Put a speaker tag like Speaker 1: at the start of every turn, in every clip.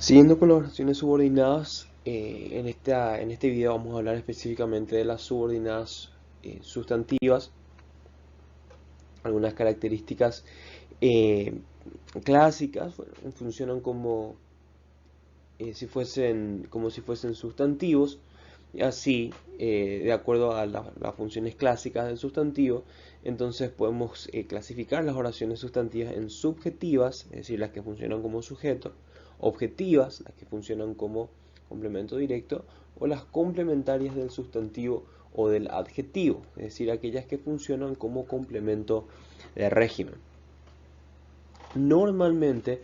Speaker 1: Siguiendo con las oraciones subordinadas, en este video vamos a hablar específicamente de las subordinadas sustantivas, algunas características eh, clásicas. Bueno, funcionan como si fuesen sustantivos, y así, de acuerdo a las funciones clásicas del sustantivo. Entonces podemos clasificar las oraciones sustantivas en subjetivas, es decir, las que funcionan como sujeto; objetivas, las que funcionan como complemento directo; o las complementarias del sustantivo o del adjetivo, es decir, aquellas que funcionan como complemento de régimen. Normalmente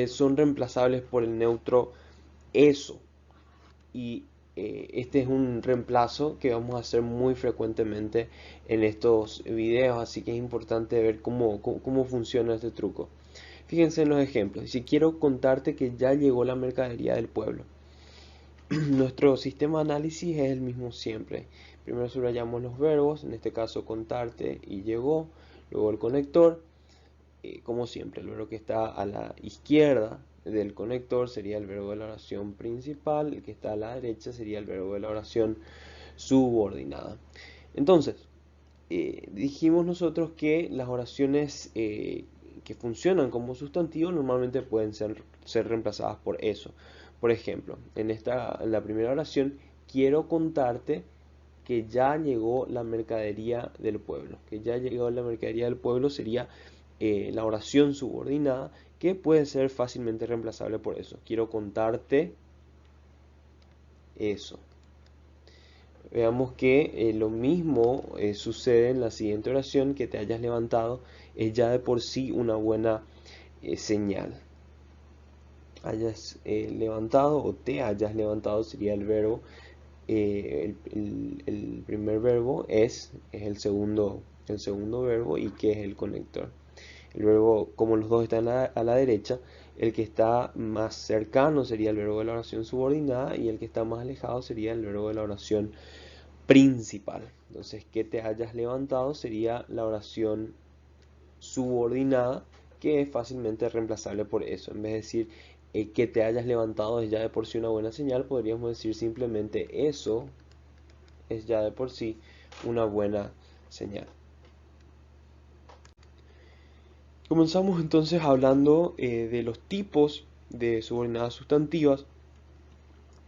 Speaker 1: son reemplazables por el neutro eso, y este es un reemplazo que vamos a hacer muy frecuentemente en estos videos, así que es importante ver cómo funciona este truco. Fíjense en los ejemplos. Si quiero contarte que ya llegó la mercadería del pueblo, nuestro sistema de análisis es el mismo siempre. Primero subrayamos los verbos, en este caso contarte y llegó, luego el conector. Como siempre, el verbo que está a la izquierda del conector sería el verbo de la oración principal; el que está a la derecha sería el verbo de la oración subordinada. Entonces, dijimos nosotros que las oraciones que funcionan como sustantivo normalmente pueden ser reemplazadas por eso. Por ejemplo, en la primera oración, quiero contarte que ya llegó la mercadería del pueblo. Que ya llegó la mercadería del pueblo sería la oración subordinada, que puede ser fácilmente reemplazable por eso. Quiero contarte eso. Veamos que lo mismo sucede en la siguiente oración: que te hayas levantado es ya de por sí una buena señal. Hayas levantado o te hayas levantado sería el verbo. El primer verbo es el segundo verbo, y que es el conector. El verbo, como los dos están a la derecha, el que está más cercano sería el verbo de la oración subordinada, y el que está más alejado sería el verbo de la oración principal. Entonces, que te hayas levantado sería la oración subordinada, que es fácilmente reemplazable por eso. En vez de decir que te hayas levantado es ya de por sí una buena señal, podríamos decir simplemente eso es ya de por sí una buena señal. Comenzamos entonces hablando de los tipos de subordinadas sustantivas,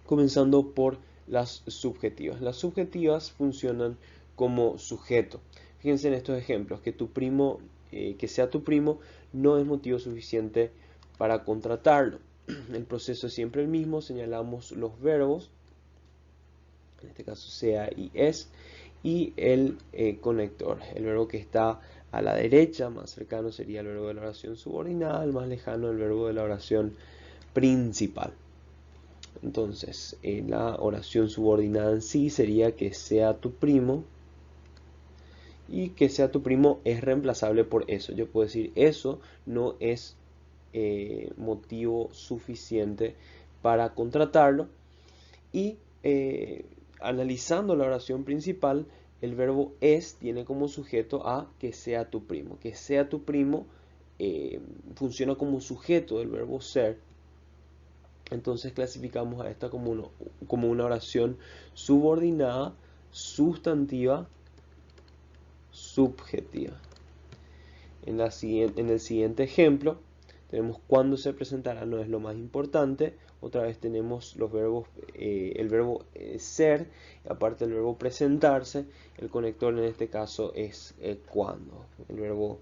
Speaker 1: comenzando por las subjetivas. Las subjetivas funcionan como sujeto. Fíjense en estos ejemplos: que tu primo, que sea tu primo, no es motivo suficiente para contratarlo. El proceso es siempre el mismo. Señalamos los verbos, en este caso sea y es, y el conector. El verbo que está a la derecha, más cercano, sería el verbo de la oración subordinada; el más lejano, el verbo de la oración principal. Entonces, la oración subordinada en sí sería que sea tu primo, y que sea tu primo es reemplazable por eso. Yo puedo decir eso no es motivo suficiente para contratarlo. Y analizando la oración principal, el verbo es tiene como sujeto a que sea tu primo. Que sea tu primo funciona como sujeto del verbo ser. Entonces clasificamos a esta como una oración subordinada, sustantiva, subjetiva. En el siguiente ejemplo tenemos cuándo se presentará, no es lo más importante. Otra vez tenemos los verbos, el verbo ser, aparte del verbo presentarse. El conector en este caso es cuándo. El verbo,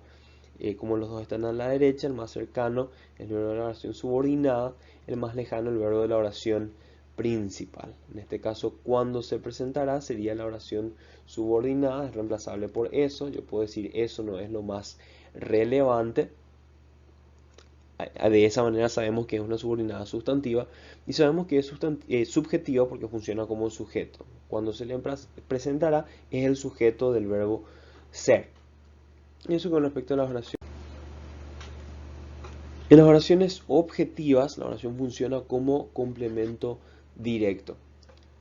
Speaker 1: como los dos están a la derecha, el más cercano es el verbo de la oración subordinada; el más lejano el verbo de la oración principal. En este caso, cuando se presentará sería la oración subordinada, es reemplazable por eso. Yo puedo decir eso no es lo más relevante. De esa manera sabemos que es una subordinada sustantiva, y sabemos que es subjetiva porque funciona como sujeto. Cuando se le presentará es el sujeto del verbo ser. Y eso con respecto a las oraciones. En las oraciones objetivas, la oración funciona como complemento directo.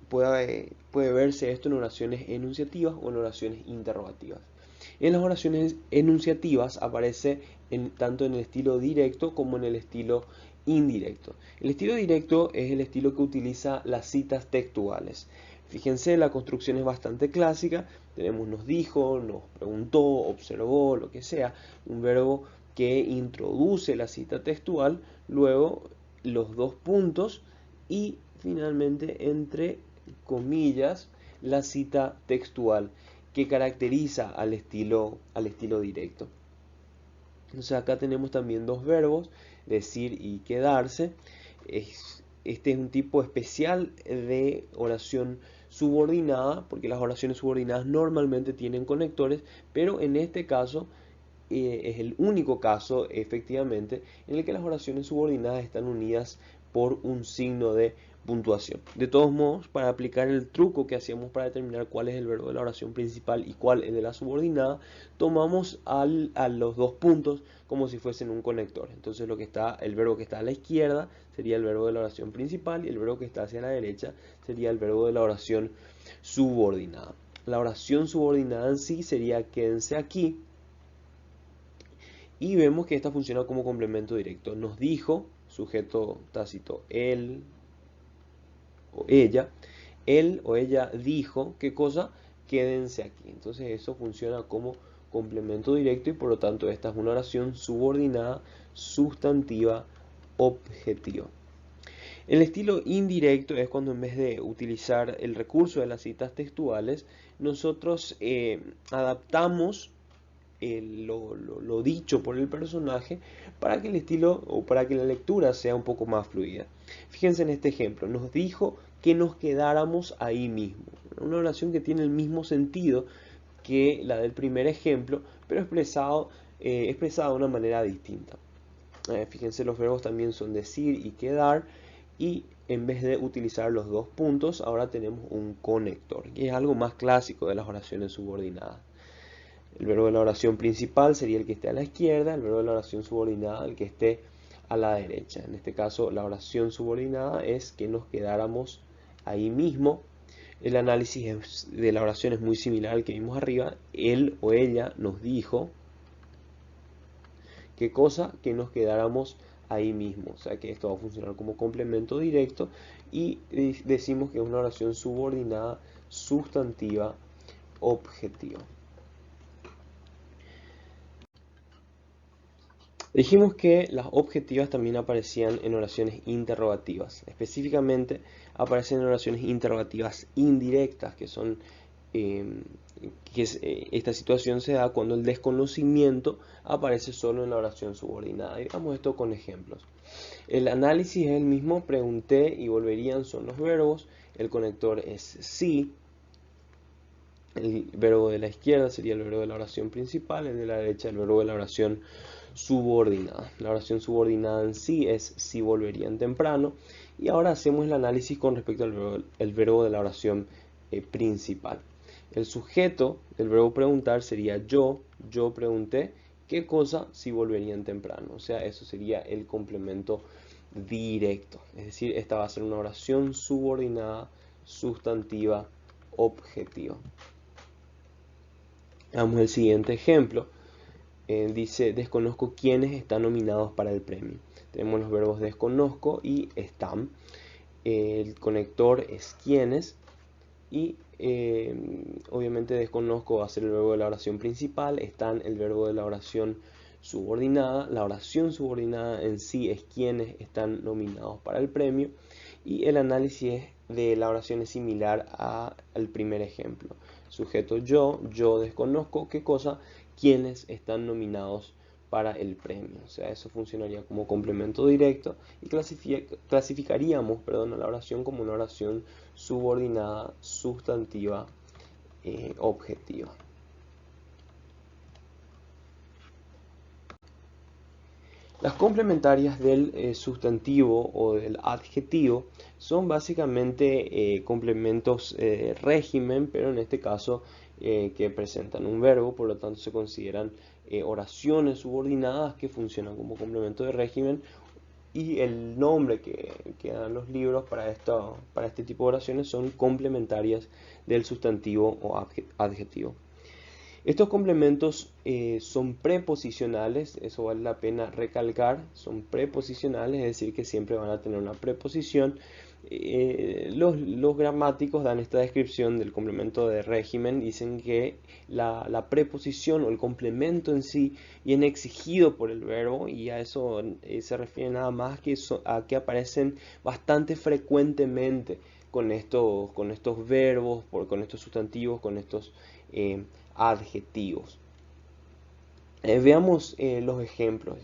Speaker 1: Puede verse esto en oraciones enunciativas o en oraciones interrogativas. En las oraciones enunciativas aparece tanto en el estilo directo como en el estilo indirecto. El estilo directo es el estilo que utiliza las citas textuales. Fíjense, la construcción es bastante clásica. Tenemos nos dijo, nos preguntó, observó, lo que sea. Un verbo que introduce la cita textual, luego los dos puntos y finalmente entre comillas la cita textual que caracteriza al estilo directo. Entonces acá tenemos también dos verbos, decir y quedarse. Este es un tipo especial de oración subordinada, porque las oraciones subordinadas normalmente tienen conectores, pero en este caso es el único caso, efectivamente, en el que las oraciones subordinadas están unidas por un signo de puntuación. De todos modos, para aplicar el truco que hacíamos para determinar cuál es el verbo de la oración principal y cuál es de la subordinada, tomamos a los dos puntos como si fuesen un conector. Entonces el verbo que está a la izquierda sería el verbo de la oración principal y el verbo que está hacia la derecha sería el verbo de la oración subordinada. La oración subordinada en sí sería quédense aquí. Y vemos que esta funciona como complemento directo. Nos dijo, sujeto tácito, él o ella. Él o ella dijo, ¿qué cosa? Quédense aquí. Entonces eso funciona como complemento directo y por lo tanto esta es una oración subordinada, sustantiva, objetiva. El estilo indirecto es cuando en vez de utilizar el recurso de las citas textuales, nosotros adaptamos lo dicho por el personaje para que el estilo o para que la lectura sea un poco más fluida. Fíjense en este ejemplo, nos dijo que nos quedáramos ahí mismo. Una oración que tiene el mismo sentido que la del primer ejemplo, pero expresada de una manera distinta. Fíjense, los verbos también son decir y quedar, y en vez de utilizar los dos puntos, ahora tenemos un conector, que es algo más clásico de las oraciones subordinadas. El verbo de la oración principal sería el que esté a la izquierda, el verbo de la oración subordinada el que esté a la derecha. En este caso, la oración subordinada es que nos quedáramos ahí mismo. El análisis de la oración es muy similar al que vimos arriba. Él o ella nos dijo, ¿qué cosa? Que nos quedáramos ahí mismo. O sea que esto va a funcionar como complemento directo y decimos que es una oración subordinada, sustantiva, objetiva. Dijimos que las objetivas también aparecían en oraciones interrogativas. Específicamente aparecen en oraciones interrogativas indirectas, que son esta situación se da cuando el desconocimiento aparece solo en la oración subordinada. Y veamos esto con ejemplos. El análisis es el mismo, pregunté y volverían son los verbos. El conector es sí. El verbo de la izquierda sería el verbo de la oración principal, el de la derecha el verbo de la oración subordinada. La oración subordinada en sí es si volverían temprano. Y ahora hacemos el análisis con respecto al verbo de la oración principal. El sujeto del verbo preguntar sería yo pregunté, ¿qué cosa si volverían temprano? O sea, eso sería el complemento directo. Es decir, esta va a ser una oración subordinada, sustantiva, objetiva. Veamos el siguiente ejemplo. Dice, desconozco quiénes están nominados para el premio. Tenemos los verbos desconozco y están. El conector es quiénes. Y obviamente desconozco va a ser el verbo de la oración principal. Están el verbo de la oración subordinada. La oración subordinada en sí es quiénes están nominados para el premio. Y el análisis de la oración es similar al primer ejemplo. Sujeto yo desconozco, ¿qué cosa? Quienes están nominados para el premio. O sea, eso funcionaría como complemento directo y clasificaríamos a la oración como una oración subordinada, sustantiva, objetiva. Las complementarias del sustantivo o del adjetivo son básicamente complementos régimen, pero en este caso que presentan un verbo, por lo tanto se consideran oraciones subordinadas que funcionan como complemento de régimen, y el nombre que dan los libros para este tipo de oraciones son complementarias del sustantivo o adjetivo. Estos complementos son preposicionales, eso vale la pena recalcar, son preposicionales, es decir, que siempre van a tener una preposición. Los gramáticos dan esta descripción del complemento de régimen, dicen que la preposición o el complemento en sí viene exigido por el verbo, y a eso se refiere nada más que a que aparecen bastante frecuentemente con estos verbos, con estos sustantivos, con estos adjetivos. Veamos los ejemplos.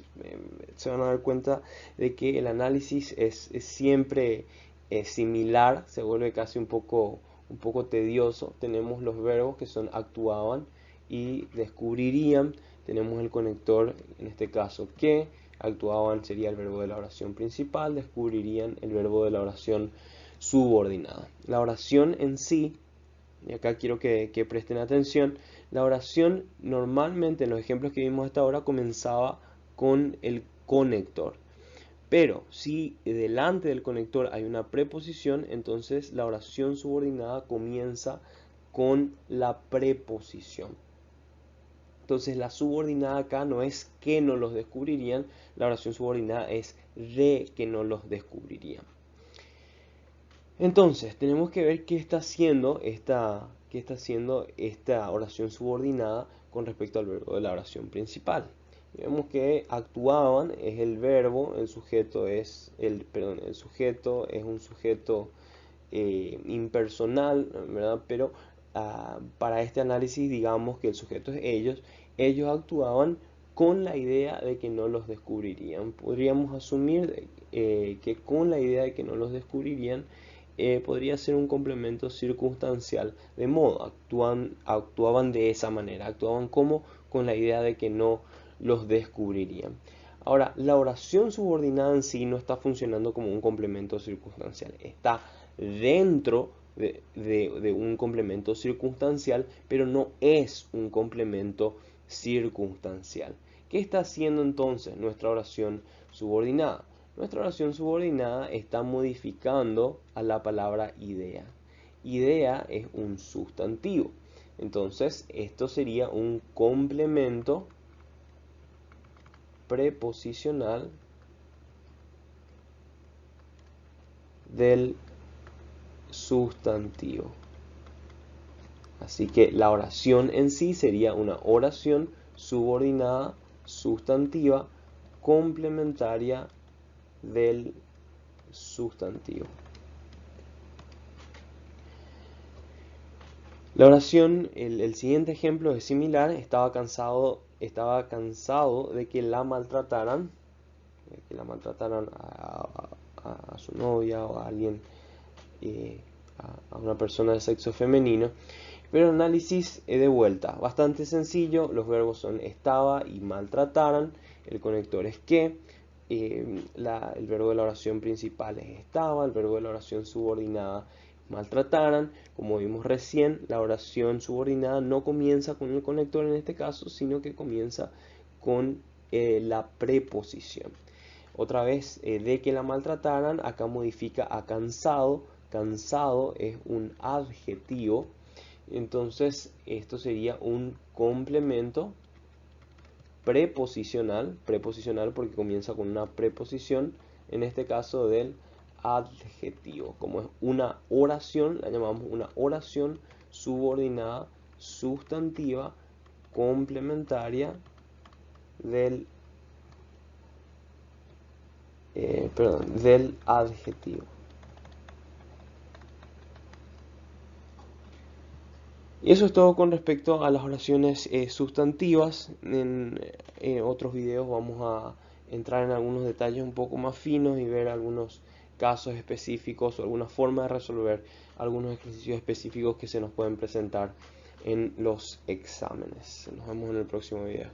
Speaker 1: Se van a dar cuenta de que el análisis es siempre similar, se vuelve casi un poco tedioso. Tenemos los verbos que son actuaban y descubrirían. Tenemos el conector, en este caso que actuaban sería el verbo de la oración principal, descubrirían el verbo de la oración subordinada. La oración en sí, y acá quiero que presten atención, la oración normalmente en los ejemplos que vimos hasta ahora comenzaba con el conector. Pero si delante del conector hay una preposición, entonces la oración subordinada comienza con la preposición. Entonces la subordinada acá no es que no los descubrirían, la oración subordinada es de que no los descubrirían. Entonces tenemos que ver qué está haciendo esta oración subordinada con respecto al verbo de la oración principal. Vemos que actuaban es el verbo, el sujeto es un sujeto impersonal, ¿verdad? Pero para este análisis digamos que el sujeto es ellos. Ellos actuaban con la idea de que no los descubrirían. Podríamos asumir que con la idea de que no los descubrirían podría ser un complemento circunstancial, de modo, actuaban de esa manera, actuaban como con la idea de que no los descubrirían. Ahora, la oración subordinada en sí no está funcionando como un complemento circunstancial, está dentro de un complemento circunstancial, pero no es un complemento circunstancial. ¿Qué está haciendo entonces nuestra oración subordinada? Nuestra oración subordinada está modificando a la palabra idea. Idea es un sustantivo. Entonces, esto sería un complemento preposicional del sustantivo. Así que la oración en sí sería una oración subordinada sustantiva complementaria del sustantivo. La oración, el siguiente ejemplo es similar. Estaba cansado de que la maltrataran, a su novia o a alguien, a una persona de sexo femenino. Pero el análisis de vuelta, bastante sencillo. Los verbos son estaba y maltrataran. El conector es que. El verbo de la oración principal es estaba. El verbo de la oración subordinada maltrataran. Como vimos recién, la oración subordinada no comienza con el conector en este caso, sino que comienza con la preposición. Otra vez, de que la maltrataran, acá modifica a cansado. Cansado es un adjetivo. Entonces, esto sería un complemento preposicional porque comienza con una preposición, en este caso del adjetivo. Como es una oración, la llamamos una oración subordinada sustantiva complementaria del adjetivo. Y eso es todo con respecto a las oraciones sustantivas. En otros videos vamos a entrar en algunos detalles un poco más finos y ver algunos casos específicos o alguna forma de resolver algunos ejercicios específicos que se nos pueden presentar en los exámenes. Nos vemos en el próximo video.